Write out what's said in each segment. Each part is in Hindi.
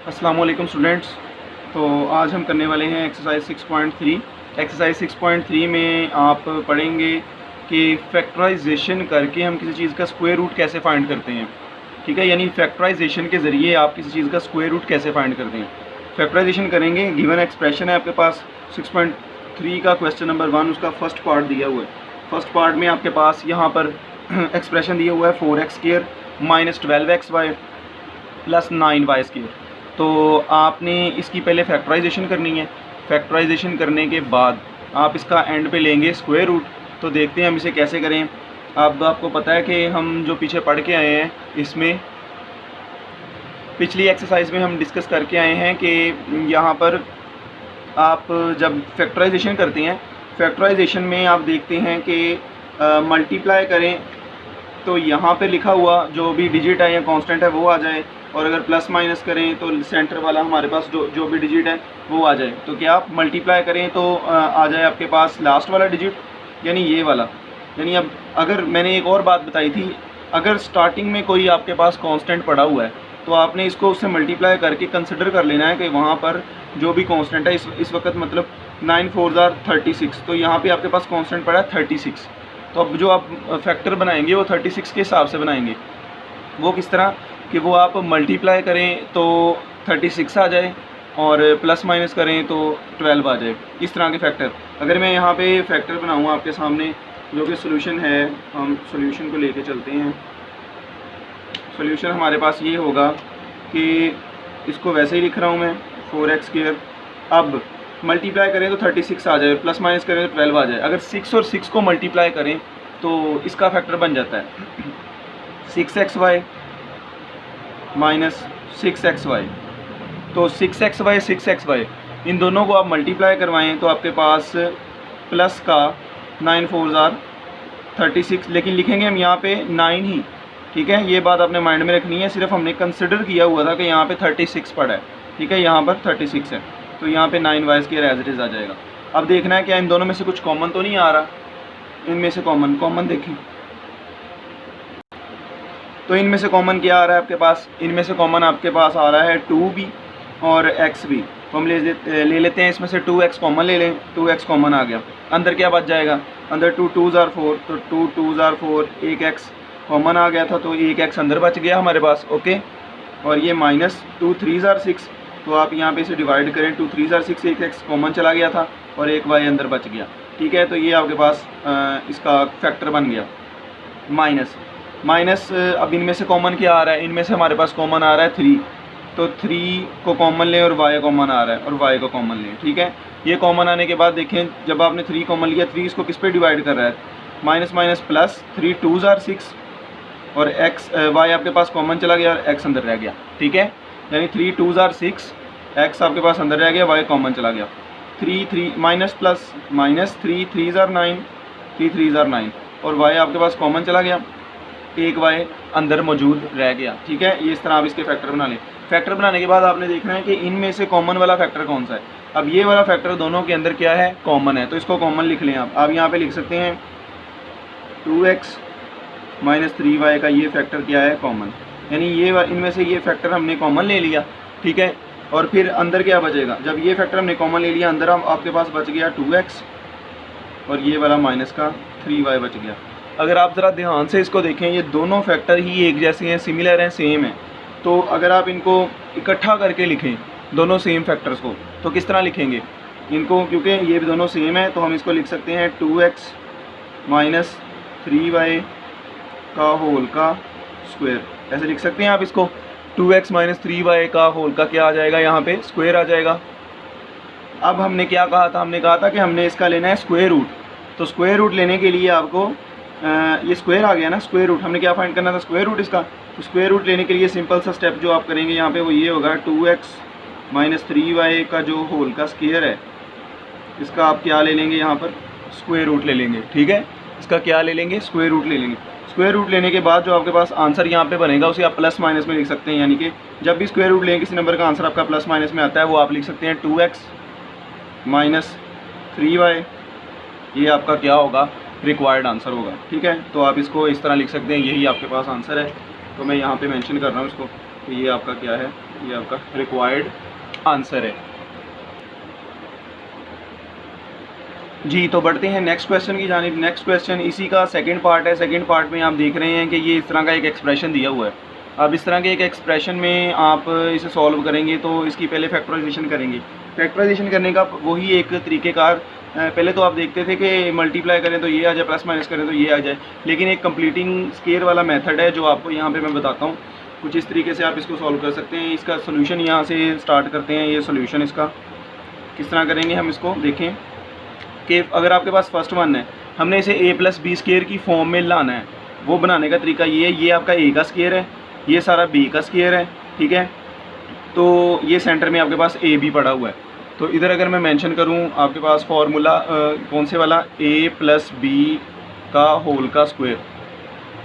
अस्सलाम वालेकुम स्टूडेंट्स। तो आज हम करने वाले हैं एक्सरसाइज 6.3। एक्सरसाइज 6.3 में आप पढ़ेंगे कि फैक्टराइजेशन करके हम किसी चीज़ का स्क्वायर रूट कैसे फाइंड करते हैं। ठीक है, यानी फैक्टराइजेशन के ज़रिए आप किसी चीज़ का स्क्वायर रूट कैसे फाइंड करते हैं। फैक्टराइजेशन करेंगे, गिवन एक्सप्रेशन है आपके पास 6.3 का क्वेश्चन नंबर 1, उसका फर्स्ट पार्ट दिया हुआ है। फर्स्ट पार्ट में आपके पास यहाँ पर एक्सप्रेशन दिया हुआ है 4x² minus 12xy plus 9y²। तो आपने इसकी पहले फैक्टराइजेशन करनी है। फैक्टराइजेशन करने के बाद आप इसका एंड पे लेंगे स्क्वायर रूट। तो देखते हैं हम इसे कैसे करें। अब आपको पता है कि हम जो पीछे पढ़ के आए हैं, इसमें पिछली एक्सरसाइज में हम डिस्कस करके आए हैं कि यहाँ पर आप जब फैक्टराइजेशन करते हैं, फैक्टराइजेशन में आप देखते हैं कि मल्टीप्लाई करें तो यहाँ पे लिखा हुआ जो भी डिजिट है या कांस्टेंट है वो आ जाए, और अगर प्लस माइनस करें तो सेंटर वाला हमारे पास जो भी डिजिट है वो आ जाए। तो क्या आप मल्टीप्लाई करें तो आ जाए आपके पास लास्ट वाला डिजिट, यानी ये वाला। यानी अब अगर मैंने एक और बात बताई थी, अगर स्टार्टिंग में कोई आपके पास कांस्टेंट पड़ा हुआ है तो आपने इसको उससे मल्टीप्लाई करके कंसिडर कर लेना है कि वहाँ पर जो भी कांस्टेंट है, इस वक्त मतलब 9 4 36, तो यहाँ पर आपके पास कांस्टेंट पड़ा है 36। तो अब जो आप फैक्टर बनाएंगे वो 36 के हिसाब से बनाएंगे। वो किस तरह कि वो आप मल्टीप्लाई करें तो 36 आ जाए और प्लस माइनस करें तो 12 आ जाए, इस तरह के फैक्टर। अगर मैं यहाँ पे फैक्टर बनाऊँ आपके सामने, जो कि सोल्यूशन है, हम सोल्यूशन को लेके चलते हैं। सोल्यूशन हमारे पास ये होगा कि इसको वैसे ही लिख रहा हूँ मैं 4x²। अब मल्टीप्लाई करें तो 36 आ जाए, प्लस माइनस करें तो 12 आ जाए। अगर 6 और 6 को मल्टीप्लाई करें तो इसका फैक्टर बन जाता है 6xy माइनस 6xy। तो 6xy 6xy इन दोनों को आप मल्टीप्लाई करवाएं तो आपके पास प्लस का 9 4 36, लेकिन लिखेंगे हम यहाँ पे 9 ही। ठीक है, ये बात आपने माइंड में रखनी है। सिर्फ हमने कंसिडर किया हुआ था कि यहाँ पे 36 पड़ा है। ठीक है, यहाँ पर 36 है तो यहाँ पे 9y² एज इट इज़ आ जाएगा। अब देखना है क्या इन दोनों में से कुछ कॉमन तो नहीं आ रहा। इनमें से कॉमन देखें तो इनमें से कॉमन क्या आ रहा है आपके पास। इनमें से कॉमन आपके पास आ रहा है 2b और x भी। तो हम ले लेते हैं इसमें से 2x कॉमन ले लें। 2x कॉमन आ गया, अंदर क्या बच जाएगा, अंदर 2 2 4, तो 2 2 4, एक x कॉमन आ गया था तो एक x अंदर बच गया हमारे पास। ओके, और ये माइनस 2 3 6, तो आप यहाँ पे इसे डिवाइड करें, 2 3 6, एक x कॉमन चला गया था और एक y अंदर बच गया। ठीक है, तो ये आपके पास इसका फैक्टर बन गया माइनस। अब इनमें से कॉमन क्या आ रहा है, इनमें से हमारे पास कॉमन आ रहा है 3, तो 3 को कॉमन लें और y कॉमन आ रहा है और y को कॉमन लें। ठीक है, ये कॉमन आने के बाद देखें, जब आपने 3 कॉमन लिया, 3 इसको किस पे डिवाइड कर रहा है, माइनस माइनस प्लस, 3 2 6 और y आपके पास कॉमन चला गया और x अंदर रह गया। ठीक है, यानी 3 2 6, x आपके पास अंदर रह गया, y कॉमन चला गया। 3 3 माइनस प्लस माइनस, 3 3 9, 3 3 9 और y आपके पास कॉमन चला गया, एक y अंदर मौजूद रह गया। ठीक है, ये इस तरह आप इसके फैक्टर बना लें। फैक्टर बनाने के बाद आपने देखना है कि इनमें से कॉमन वाला फैक्टर कौन सा है। अब ये वाला फैक्टर दोनों के अंदर क्या है, कॉमन है, तो इसको कॉमन लिख लें आप। यहाँ पे लिख सकते हैं 2x माइनस 3y का ये फैक्टर क्या है, कॉमन। यानी ये इनमें से ये फैक्टर हमने कॉमन ले लिया। ठीक है, और फिर अंदर क्या बचेगा, जब ये फैक्टर हमने कॉमन ले लिया, अंदर आपके पास बच गया 2x और ये वाला माइनस का 3y बच गया। अगर आप ज़रा ध्यान से इसको देखें, ये दोनों फैक्टर ही एक जैसे हैं, सिमिलर हैं, सेम हैं। तो अगर आप इनको इकट्ठा करके लिखें दोनों सेम फैक्टर्स को, तो किस तरह लिखेंगे इनको, क्योंकि ये भी दोनों सेम है, तो हम इसको लिख सकते हैं 2x माइनस 3y का होल का स्क्वायर। ऐसे लिख सकते हैं आप इसको, 2x माइनस 3y का होल का क्या आ जाएगा, यहाँ पे स्क्वायर आ जाएगा। अब हमने क्या कहा था, हमने कहा था कि हमने इसका लेना है स्क्वायर रूट। तो स्क्वायर रूट लेने के लिए आपको ये स्क्वायर आ गया ना, स्क्वायर रूट हमने क्या फाइंड करना था, स्क्वायर रूट इसका। तो स्क्वायर रूट लेने के लिए सिंपल सा स्टेप जो आप करेंगे यहाँ पे वो ये होगा, 2x माइनस 3y का जो होल का स्क्वायर है, इसका आप क्या ले लेंगे, यहाँ पर स्क्वायर रूट ले लेंगे। ठीक है, इसका क्या ले लेंगे, स्क्वायर रूट ले लेंगे। स्क्वायर रूट लेने के बाद जो आपके पास आंसर यहाँ पे बनेगा उसे आप प्लस माइनस में लिख सकते हैं। यानी कि जब भी स्क्वायर रूट लेंगे किसी नंबर का आंसर आपका प्लस माइनस में आता है, वो आप लिख सकते हैं 2x माइनस 3y, ये आपका क्या होगा, रिक्वायर्ड आंसर होगा। ठीक है, तो आप इसको इस तरह लिख सकते हैं, यही आपके पास आंसर है। तो मैं यहाँ पे मेंशन कर रहा हूँ इसको, तो ये आपका क्या है, ये आपका रिक्वायर्ड आंसर है जी। तो बढ़ते हैं नेक्स्ट क्वेश्चन की जानिब। नेक्स्ट क्वेश्चन इसी का सेकंड पार्ट है। सेकंड पार्ट में आप देख रहे हैं कि ये इस तरह का एक एक्सप्रेशन दिया हुआ है। अब इस तरह के एक एक्सप्रेशन में आप इसे सॉल्व करेंगे तो इसकी पहले फैक्टराइजेशन करेंगे। फैक्टराइजेशन करने का वही एक तरीक़ेकार, पहले तो आप देखते थे कि मल्टीप्लाई करें तो ये आ जाए, प्लस माइनस करें तो ये आ जाए, लेकिन एक कंप्लीटिंग स्केयर वाला मेथड है जो आपको यहाँ पे मैं बताता हूँ। कुछ इस तरीके से आप इसको सॉल्व कर सकते हैं। इसका सोल्यूशन यहाँ से स्टार्ट करते हैं। ये सोल्यूशन इसका किस तरह करेंगे हम इसको देखें कि अगर आपके पास फर्स्ट वन है, हमने इसे a प्लस बी स्केयर की फॉर्म में लाना है। वो बनाने का तरीका ये है, ये आपका a का स्केयर है, ये सारा b का स्केयर है, ठीक है। तो ये सेंटर में आपके पास a भी पड़ा हुआ है। तो इधर अगर मैं मेंशन करूं आपके पास फार्मूला कौन से वाला, a प्लस बी का होल का स्क्वायर,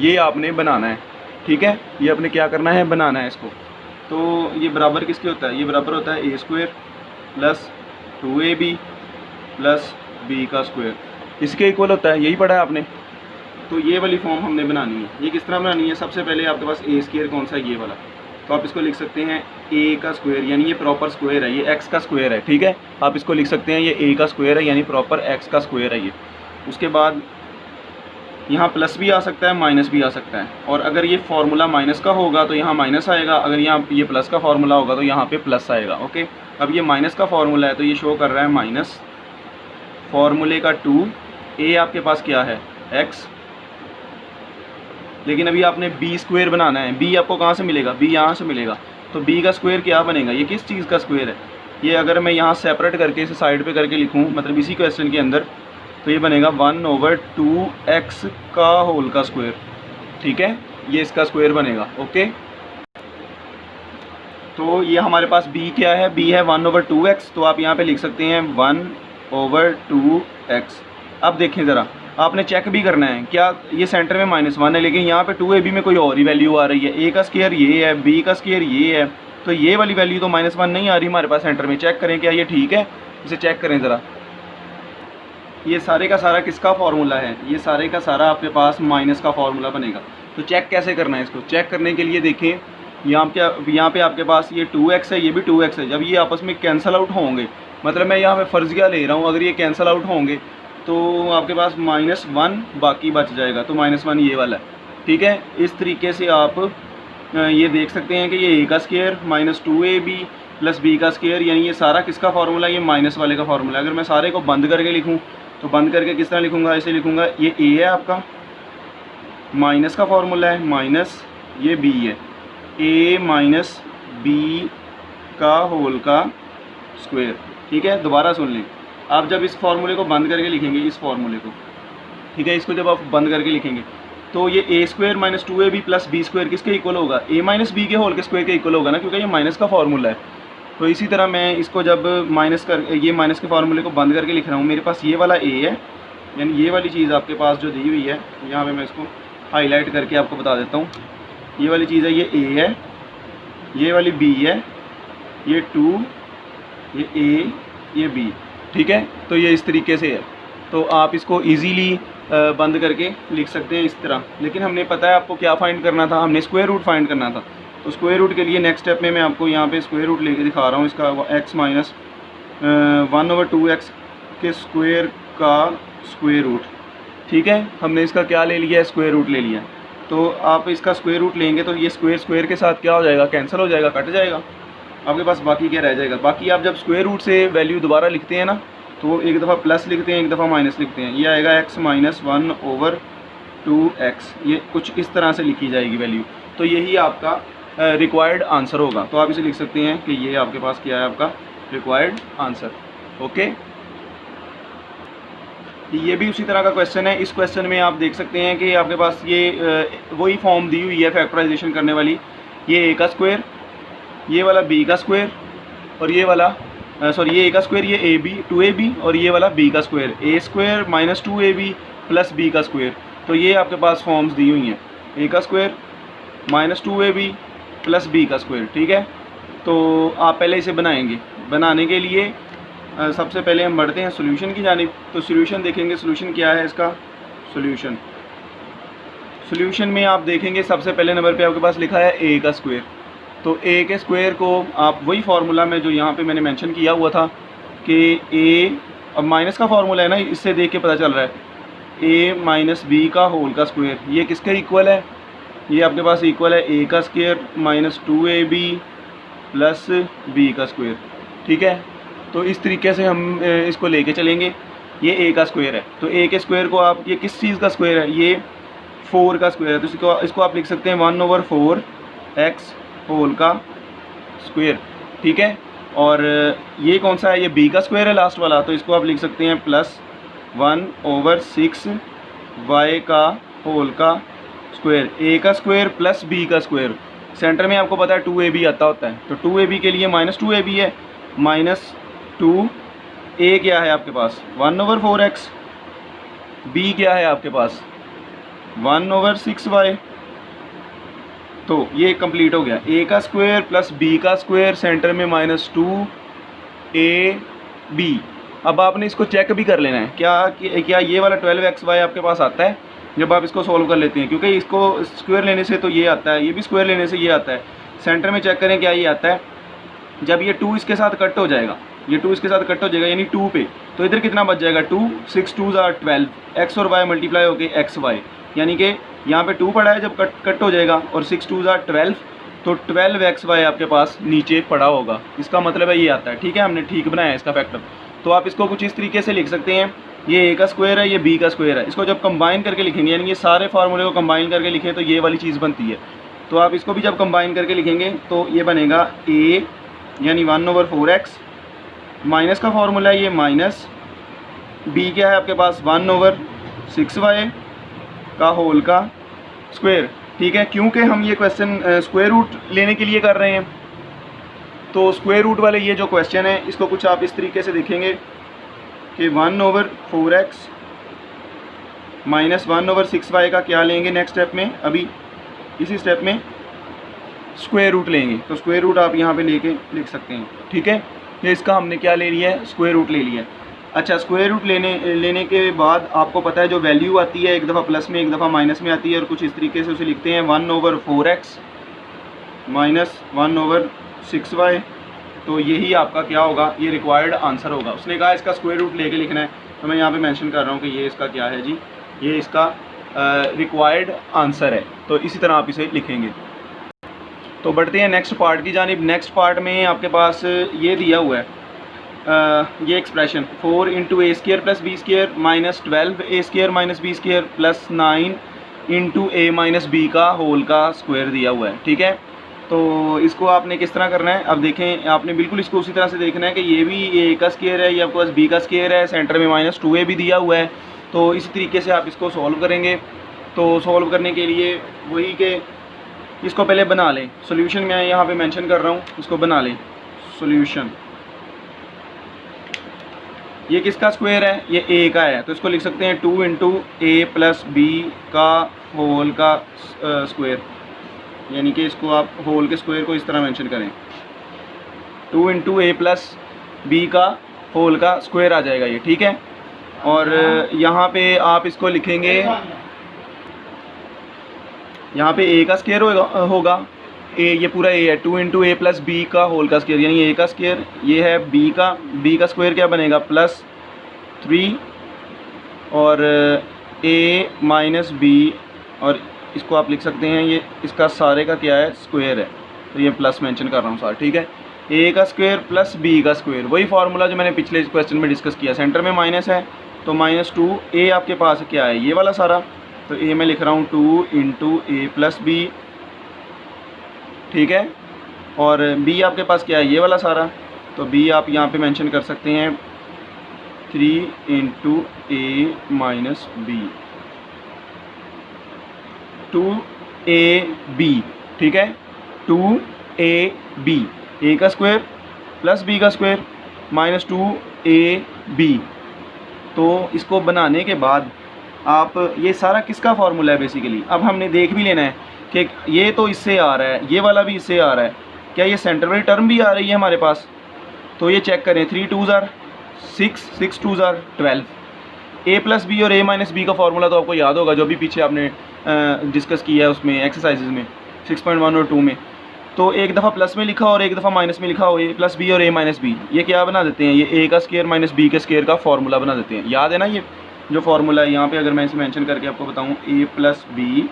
ये आपने बनाना है, ठीक है। ये आपने क्या करना है, बनाना है इसको। तो ये बराबर किसके होता है, ये बराबर होता है a square plus 2ab plus B का स्क्वायर, इसके इक्वल होता है, यही पढ़ा है आपने। तो ये वाली फॉर्म हमने बनानी है। ये किस तरह बनानी है, सबसे पहले आपके पास ए स्क्वायर कौन सा है, ये वाला। तो आप इसको लिख सकते हैं ए का स्क्वायर, यानी ये प्रॉपर स्क्वायर है, ये एक्स का स्क्वायर है, ठीक है। आप इसको लिख सकते हैं ये ए का स्क्वायर है, यानी प्रॉपर एक्स का स्क्वायर है ये। उसके बाद यहाँ प्लस भी आ सकता है, माइनस भी आ सकता है। और अगर ये फार्मूला माइनस का होगा तो यहाँ माइनस आएगा, अगर यहाँ ये प्लस का फार्मूला होगा तो यहाँ पे प्लस आएगा, ओके। अब ये माइनस का फार्मूला है तो ये शो कर रहा है माइनस फार्मूले का 2, ए आपके पास क्या है x, लेकिन अभी आपने बी स्क्वायर बनाना है। बी आपको कहाँ से मिलेगा, बी यहाँ से मिलेगा। तो बी का स्क्वायर क्या बनेगा, ये किस चीज़ का स्क्वायर है, ये अगर मैं यहाँ सेपरेट करके इसे साइड पे करके लिखूँ, मतलब इसी क्वेश्चन के अंदर, तो ये बनेगा 1/2x का होल का स्क्वायर, ठीक है। ये इसका स्क्वायर बनेगा, ओके। तो ये हमारे पास b क्या है, b है 1/2x, तो आप यहाँ पे लिख सकते हैं 1/2x। अब देखें ज़रा, आपने चेक भी करना है क्या, ये सेंटर में -1 है, लेकिन यहाँ पे 2ab में कोई और ही वैल्यू आ रही है। a का स्क्वायर ये है, b का स्क्वायर ये है, तो ये वाली वैल्यू तो -1 नहीं आ रही हमारे पास सेंटर में। चेक करें क्या ये ठीक है, इसे चेक करें ज़रा। ये सारे का सारा किसका फार्मूला है, ये सारे का सारा आपके पास माइनस का फार्मूला बनेगा। तो चेक कैसे करना है इसको, चेक करने के लिए देखें यहाँ पे आपके पास ये 2x है, ये भी 2x है। जब ये आपस में कैंसल आउट होंगे, मतलब मैं यहाँ पे फर्जिया ले रहा हूँ, अगर ये कैंसल आउट होंगे तो आपके पास -1 बाकी बच जाएगा, तो -1 ये वाला है, ठीक है। इस तरीके से आप ये देख सकते हैं कि ये a का स्क्वायर -2ab प्लस b का स्क्वायर, यानी ये सारा किसका फार्मूला, ये माइनस वाले का फार्मूला। अगर मैं सारे को बंद करके लिखूँ तो बंद करके किस तरह लिखूँगा, ऐसे लिखूँगा, ये a है आपका, माइनस का फार्मूला है, माइनस ये b है, a माइनस बी का होल का स्क्वायर, ठीक है। दोबारा सुन लें, आप जब इस फार्मूले को बंद करके लिखेंगे, इस फार्मूले को, ठीक है, इसको जब आप बंद करके लिखेंगे तो ये a square -2ab plus B square किसके इक्वल होगा, a माइनस बी के होल के स्क्वायर के इक्वल होगा ना, क्योंकि ये माइनस का फार्मूला है। तो इसी तरह मैं इसको जब ये माइनस के फार्मूले को बंद करके लिख रहा हूँ, मेरे पास ये वाला a है, यानी ये वाली चीज़ आपके पास जो दी हुई है, यहाँ पर मैं इसको हाईलाइट करके आपको बता देता हूँ। ये वाली चीज़ है, ये a है, ये वाली b है, ये 2, ये a, ये b, ठीक है। तो ये इस तरीके से है, तो आप इसको इजीली बंद करके लिख सकते हैं इस तरह। लेकिन हमने पता है आपको क्या फाइंड करना था, हमने स्क्वायर रूट फाइंड करना था। तो स्क्वायर रूट के लिए नेक्स्ट स्टेप में मैं आपको यहाँ पे स्क्वायर रूट लेके दिखा रहा हूँ इसका, x माइनस 1/2x के स्क्वायर का स्क्वायर रूट, ठीक है। हमने इसका क्या ले लिया है, स्क्वायर रूट ले लिया। तो आप इसका स्क्वायर रूट लेंगे तो ये स्क्वायर स्क्वायर के साथ क्या हो जाएगा, कैंसिल हो जाएगा, कट जाएगा। आपके पास बाकी क्या रह जाएगा, बाकी आप जब स्क्वायर रूट से वैल्यू दोबारा लिखते हैं ना, तो एक दफ़ा प्लस लिखते हैं, एक दफ़ा माइनस लिखते हैं। ये आएगा x माइनस 1/2x, ये कुछ इस तरह से लिखी जाएगी वैल्यू। तो यही आपका रिक्वायर्ड आंसर होगा। तो आप इसे लिख सकते हैं कि ये आपके पास क्या है, आपका रिक्वायर्ड आंसर, ओके। ये भी उसी तरह का क्वेश्चन है। इस क्वेश्चन में आप देख सकते हैं कि आपके पास ये वही फॉर्म दी हुई है फैक्टराइजेशन करने वाली। ये a का स्क्वायर, ये वाला b का स्क्वायर, और ये वाला ये a का स्क्वायर, ये ab 2ab, और ये वाला b का square, a square -2ab plus b का स्क्वायर। तो ये आपके पास फॉर्म्स दी हुई हैं, a का स्क्वायर -2ab प्लस b का स्क्वायर, ठीक है। तो आप पहले इसे बनाएंगे। बनाने के लिए सबसे पहले हम बढ़ते हैं सॉल्यूशन की जानिब। तो सॉल्यूशन देखेंगे, सॉल्यूशन क्या है इसका, सॉल्यूशन में आप देखेंगे सबसे पहले नंबर पे आपके पास लिखा है a का स्क्वायर। तो ए के स्क्वायर को आप वही फार्मूला में जो यहाँ पे मैंने मेंशन किया हुआ था कि ए, अब माइनस का फार्मूला है ना, इससे देख के पता चल रहा है, ए माइनस बी का होल का स्क्वायर, ये किसके इक्वल है, ये आपके पास इक्वल है ए का square minus 2ab plus B का स्क्वायर। ठीक है, तो इस तरीके से हम इसको लेके चलेंगे। ये ए का स्क्वायर है, तो ए के स्क्वायर को आप, ये किस चीज़ का स्क्वायर है, ये 4 का स्क्वायर है, तो इसको आप लिख सकते हैं 1/4x होल का स्क्वायर। ठीक है, और ये कौन सा है, ये बी का स्क्वायर है लास्ट वाला, तो इसको आप लिख सकते हैं प्लस 1/6y का होल का स्क्वायर। ए का स्क्वायर प्लस बी का स्क्वायर, सेंटर में आपको पता है 2ab आता होता है, तो 2ab के लिए माइनस 2ab है, माइनस 2a क्या है आपके पास 1/4x, b क्या है आपके पास 1/6y। तो ये कंप्लीट हो गया, a का स्क्वायर प्लस b का स्क्वायर, सेंटर में माइनस 2ab। अब आपने इसको चेक भी कर लेना है क्या ये वाला 12xy आपके पास आता है जब आप इसको सॉल्व कर लेते हैं, क्योंकि इसको स्क्वायर लेने से तो ये आता है, ये भी स्क्वायर लेने से ये आता है। सेंटर में चेक करें क्या ये आता है, जब ये 2 इसके साथ कट हो जाएगा, ये 2 इसके साथ कट हो जाएगा यानी 2 पे, तो इधर कितना बच जाएगा 2, 6 2 12, x और y मल्टीप्लाई हो गए xy, यानी कि यहाँ पे 2 पड़ा है, जब कट हो जाएगा और 6 2 12, तो 12xy आपके पास नीचे पड़ा होगा, इसका मतलब है ये आता है। ठीक है, हमने ठीक बनाया है इसका फैक्टर। तो आप इसको कुछ इस तरीके से लिख सकते हैं, ये ए का स्क्वायर है, ये बी का स्क्वायर है, इसको जब कंबाइन करके लिखेंगे, यानी ये सारे फार्मूले को कंबाइन करके लिखें तो ये वाली चीज़ बनती है। तो आप इसको भी जब कंबाइन करके लिखेंगे तो ये बनेगा ए यानी 1/4x, माइनस का फार्मूला है ये माइनस, बी क्या है आपके पास 1/6y का होल का स्क्वायर। ठीक है, क्योंकि हम ये क्वेश्चन स्क्वायर रूट लेने के लिए कर रहे हैं, तो स्क्वायर रूट वाले ये जो क्वेश्चन है इसको कुछ आप इस तरीके से देखेंगे कि 1/4x माइनस 1/6y का क्या लेंगे नेक्स्ट स्टेप में, अभी इसी स्टेप में स्क्वायर रूट लेंगे, तो स्क्वायर रूट आप यहाँ पे लेके लिख सकते हैं। ठीक है, ये इसका हमने क्या ले लिया है, स्क्वायर रूट ले लिया है। अच्छा, स्क्वायर रूट लेने के बाद आपको पता है जो वैल्यू आती है, एक दफ़ा प्लस में एक दफ़ा माइनस में आती है, और कुछ इस तरीके से उसे लिखते हैं 1/4x माइनस 1/6y, तो यही आपका क्या होगा, ये रिक्वायर्ड आंसर होगा। उसने कहा इसका स्क्वायर रूट लेके लिखना है, तो मैं यहाँ पे मेंशन कर रहा हूँ कि ये इसका क्या है जी, ये इसका रिक्वायर्ड आंसर है, तो इसी तरह आप इसे लिखेंगे। तो बढ़ते हैं नेक्स्ट पार्ट की जानिब। नेक्स्ट पार्ट में आपके पास ये दिया हुआ है, ये expression 4 × a² + b² minus 12a² - b² plus 9 × a - b का होल का स्क्वायर दिया हुआ है। ठीक है, तो इसको आपने किस तरह करना है, अब देखें, आपने बिल्कुल इसको उसी तरह से देखना है कि ये भी ए का स्क्वायर है, ये आपके पास बी का स्क्वायर है, सेंटर में माइनस 2a भी दिया हुआ है, तो इसी तरीके से आप इसको सॉल्व करेंगे। तो सॉल्व करने के लिए वही कि इसको पहले बना लें, सॉल्यूशन मैं यहाँ पे मेंशन कर रहा हूँ, इसको बना लें सॉल्यूशन। ये किसका स्क्वायर है, ये a का है, तो इसको लिख सकते हैं 2 × a + b का होल का स्क्वायर, यानी कि इसको आप होल के स्क्वायर को इस तरह मेंशन करें, 2 × a + b का होल का स्क्वायर आ जाएगा ये। ठीक है, और यहाँ पे आप इसको लिखेंगे, यहाँ पे a का स्क्वायर होगा, ये पूरा a है, 2 × a + b का होल का स्क्वायर, यानी a का स्क्वायर, ये है b का स्क्वायर क्या बनेगा +3, और a - b, और इसको आप लिख सकते हैं, ये इसका सारे का क्या है स्क्वायर है, तो ये प्लस मेंशन कर रहा हूँ सारा। ठीक है, a का स्क्वायर प्लस b का स्क्वायर, वही फार्मूला जो मैंने पिछले क्वेश्चन में डिस्कस किया, सेंटर में माइनस है तो -2a आपके पास क्या है, ये वाला सारा, तो a मैं लिख रहा हूँ 2 × a + b। ठीक है, और b आपके पास क्या है, ये वाला सारा, तो b आप यहाँ पे मेंशन कर सकते हैं 3 × a - b, 2ab। ठीक है, 2ab, a का स्क्वायर प्लस b का स्क्वायर -2ab। तो इसको बनाने के बाद आप, ये सारा किसका फार्मूला है बेसिकली, अब हमने देख भी लेना है कि ये तो इससे आ रहा है, ये वाला भी इससे आ रहा है, क्या ये सेंटर वाली टर्म भी आ रही है हमारे पास, तो ये चेक करें, 3 2 6, 6 2 12, a + b और a - b का फार्मूला तो आपको याद होगा, जो भी पीछे आपने डिस्कस किया है उसमें एक्सरसाइजेज में 6.1 और 2 में। तो एक दफ़ा प्लस में लिखा और एक दफ़ा माइनस में लिखा हो, ए प्लस बी और ए माइनस बी, ये क्या बना देते हैं, ये ए का स्क्वायर माइनस बी के स्क्वायर का फार्मूला बना देते हैं। याद है ना ये जो फार्मूला है यहाँ पे, अगर मैं इसे मेंशन करके आपको बताऊँ, ए प्लस बी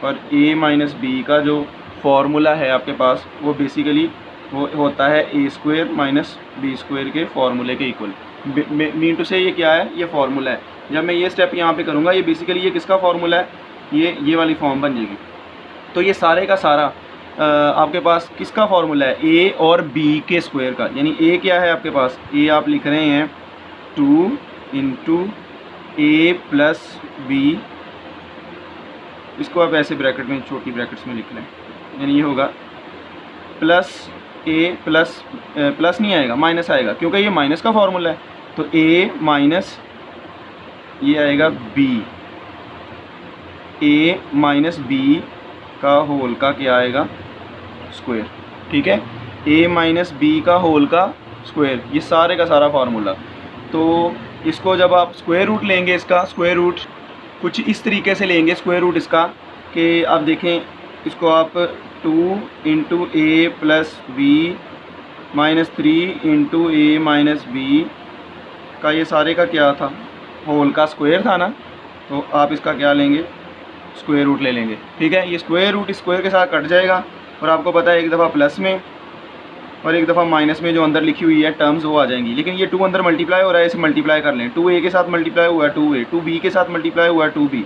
और ए माइनस बी का जो फार्मूला है आपके पास, वो बेसिकली वो होता है ए स्क्वायर माइनस बी स्क्वायर के फार्मूले के इक्वल। मीन टू से ये क्या है, ये फार्मूला है। जब मैं ये स्टेप यहाँ पे करूँगा, ये बेसिकली ये किसका फार्मूला है, ये वाली फॉर्म बन जाएगी। तो ये सारे का सारा आपके पास किसका फार्मूला है, ए और बी के स्क्वायर का। यानी ए क्या है आपके पास, ए आप लिख रहे हैं 2 इंटू ए प्लस बी, इसको आप ऐसे ब्रैकेट में छोटी ब्रैकेट्स में लिख लें, यानी ये होगा प्लस ए प्लस प्लस नहीं आएगा, माइनस आएगा, क्योंकि ये माइनस का फार्मूला है। तो ए माइनस ये आएगा बी, ए माइनस बी का होल का क्या आएगा, स्क्वायर। ठीक है, ए माइनस बी का होल का स्क्वायर, ये सारे का सारा फार्मूला। तो इसको जब आप स्क्वायर रूट लेंगे, इसका स्क्वायर रूट कुछ इस तरीके से लेंगे स्क्वायर रूट इसका, कि आप देखें इसको आप 2 इंटू ए प्लस बी माइनस 3 इंटू ए माइनस बी का, ये सारे का क्या था, होल का स्क्वायर था ना। तो आप इसका क्या लेंगे, स्क्वायर रूट ले लेंगे। ठीक है, ये स्क्वायर रूट स्क्वायर के साथ कट जाएगा, और आपको पता है एक दफ़ा प्लस में और एक दफ़ा माइनस में जो अंदर लिखी हुई है टर्म्स वो आ जाएंगी। लेकिन ये 2 अंदर मल्टीप्लाई हो रहा है, इसे मल्टीप्लाई कर लें। 2a के साथ मल्टीप्लाई हुआ है 2a, 2b के साथ मल्टीप्लाई हुआ है 2b,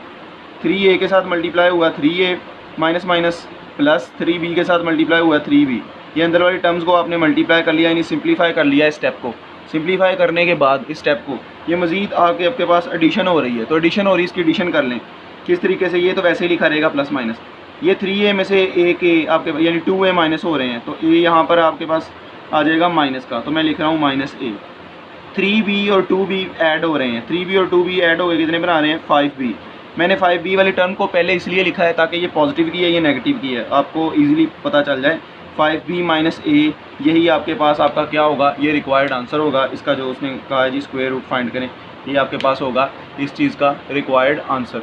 3a के साथ मल्टीप्लाई हुआ 3a minus minus plus 3b के साथ मल्टीप्लाई हुआ 3b। ये अंदर वाली टर्म्स को आपने मल्टीप्लाई कर लिया, यानी सिंप्लीफाई कर लिया। इस स्टेप को सिंप्लीफाई करने के बाद इस स्टेप को ये मज़ीद आके आपके पास एडिशन हो रही है, तो एडिशन हो रही है, इसकी एडिशन कर लें। किस तरीके से, ये तो वैसे ही लिखा रहेगा प्लस माइनस, ये 3a में से a के आपके यानी 2a माइनस हो रहे हैं, तो a यहाँ पर आपके पास आ जाएगा माइनस का, तो मैं लिख रहा हूँ माइनस a। 3b और 2b ऐड हो रहे हैं, 3b और 2b ऐड हो गए, कितने बना रहे हैं, 5b। मैंने 5b वाली टर्म को पहले इसलिए लिखा है ताकि ये पॉजिटिव की है, ये नेगेटिव की है, आपको ईजिली पता चल जाए। 5b माइनस a, यही आपके पास आपका क्या होगा, ये रिक्वायर्ड आंसर होगा इसका, जो उसने कहा है जी स्क्वायर रूट फाइंड करें, ये आपके पास होगा इस चीज़ का रिक्वायर्ड आंसर।